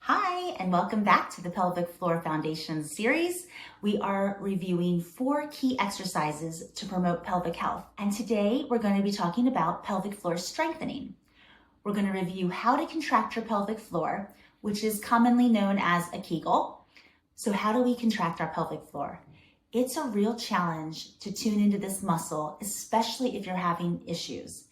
Hi, and welcome back to the Pelvic Floor Foundation series. We are reviewing 4 key exercises to promote pelvic health. And today we're going to be talking about pelvic floor strengthening. We're going to review how to contract your pelvic floor, which is commonly known as a Kegel. So how do we contract our pelvic floor? It's a real challenge to tune into this muscle, especially if you're having issues.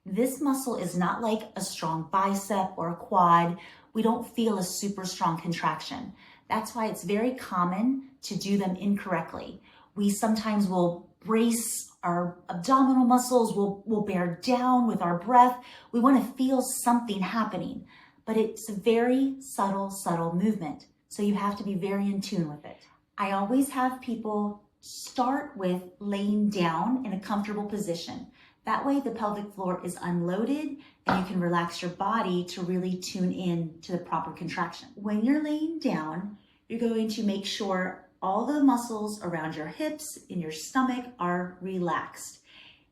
This muscle is not like a strong bicep or a quad. We don't feel a super strong contraction. That's why it's very common to do them incorrectly. We sometimes will brace our abdominal muscles, we'll bear down with our breath. We want to feel something happening, but it's a very subtle movement. So you have to be very in tune with it. I always have people start with laying down in a comfortable position. That way the pelvic floor is unloaded and you can relax your body to really tune in to the proper contraction. When you're laying down, you're going to make sure all the muscles around your hips and your stomach are relaxed.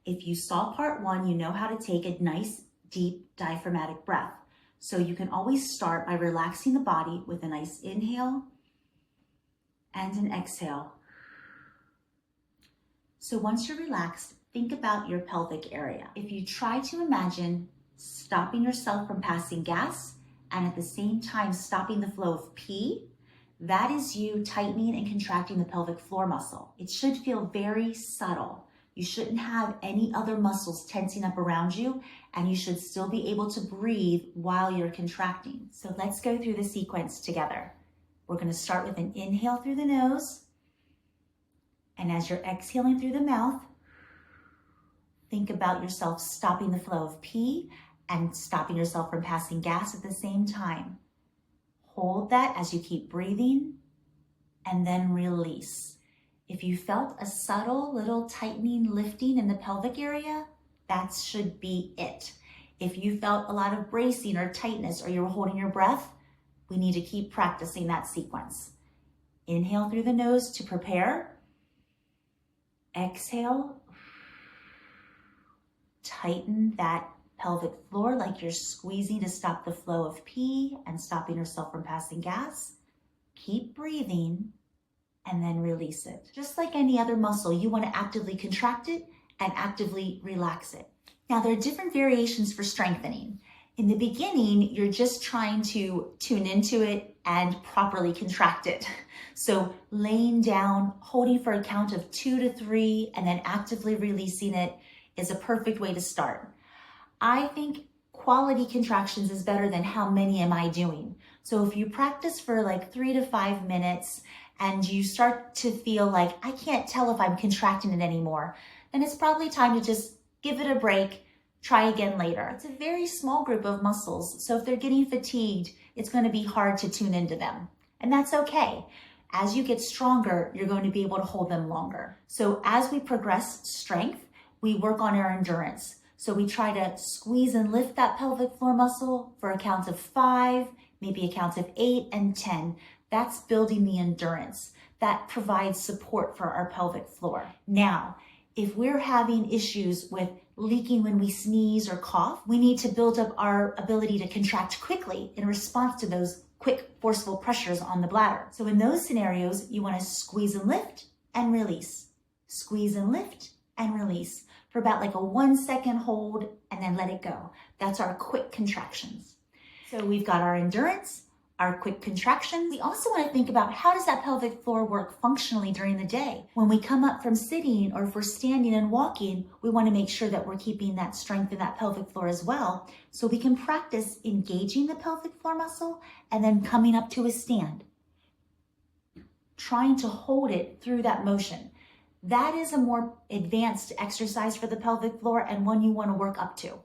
If you saw part 1, you know how to take a nice, deep diaphragmatic breath. So you can always start by relaxing the body with a nice inhale and an exhale. So once you're relaxed, think about your pelvic area. If you try to imagine stopping yourself from passing gas and at the same time stopping the flow of pee, that is you tightening and contracting the pelvic floor muscle. It should feel very subtle. You shouldn't have any other muscles tensing up around you, and you should still be able to breathe while you're contracting. So let's go through the sequence together. We're going to start with an inhale through the nose, and as you're exhaling through the mouth, think about yourself stopping the flow of pee and stopping yourself from passing gas at the same time. Hold that as you keep breathing and then release. If you felt a subtle little tightening, lifting in the pelvic area, that should be it. If you felt a lot of bracing or tightness or you were holding your breath, we need to keep practicing that sequence. Inhale through the nose to prepare. Exhale. Tighten that pelvic floor like you're squeezing to stop the flow of pee and stopping yourself from passing gas. Keep breathing and then release it. Just like any other muscle, you want to actively contract it and actively relax it. Now, there are different variations for strengthening. In the beginning, you're just trying to tune into it and properly contract it. So laying down, holding for a count of 2 to 3, and then actively releasing it is a perfect way to start. I think quality contractions is better than how many am I doing. So if you practice for like 3 to 5 minutes and you start to feel like, I can't tell if I'm contracting it anymore, then it's probably time to just give it a break, try again later. It's a very small group of muscles, so if they're getting fatigued, it's going to be hard to tune into them. And that's okay. As you get stronger, you're going to be able to hold them longer. So as we progress strength, we work on our endurance. So we try to squeeze and lift that pelvic floor muscle for a count of 5, maybe a count of 8 and 10. That's building the endurance. That provides support for our pelvic floor. Now, if we're having issues with leaking when we sneeze or cough, we need to build up our ability to contract quickly in response to those quick, forceful pressures on the bladder. So in those scenarios, you want to squeeze and lift and release. Squeeze and lift and release for about like a 1-second hold and then let it go. That's our quick contractions. So we've got our endurance, our quick contractions. We also want to think about how does that pelvic floor work functionally during the day? When we come up from sitting or if we're standing and walking, we want to make sure that we're keeping that strength in that pelvic floor as well. So we can practice engaging the pelvic floor muscle and then coming up to a stand, trying to hold it through that motion. That is a more advanced exercise for the pelvic floor and one you want to work up to.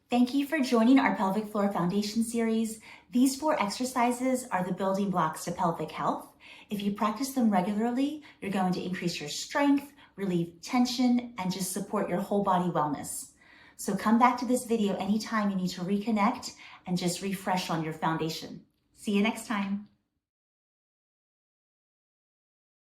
Thank you for joining our Pelvic Floor Foundation series. These 4 exercises are the building blocks to pelvic health. If you practice them regularly, you're going to increase your strength, relieve tension, and just support your whole body wellness. So come back to this video anytime you need to reconnect and just refresh on your foundation. See you next time.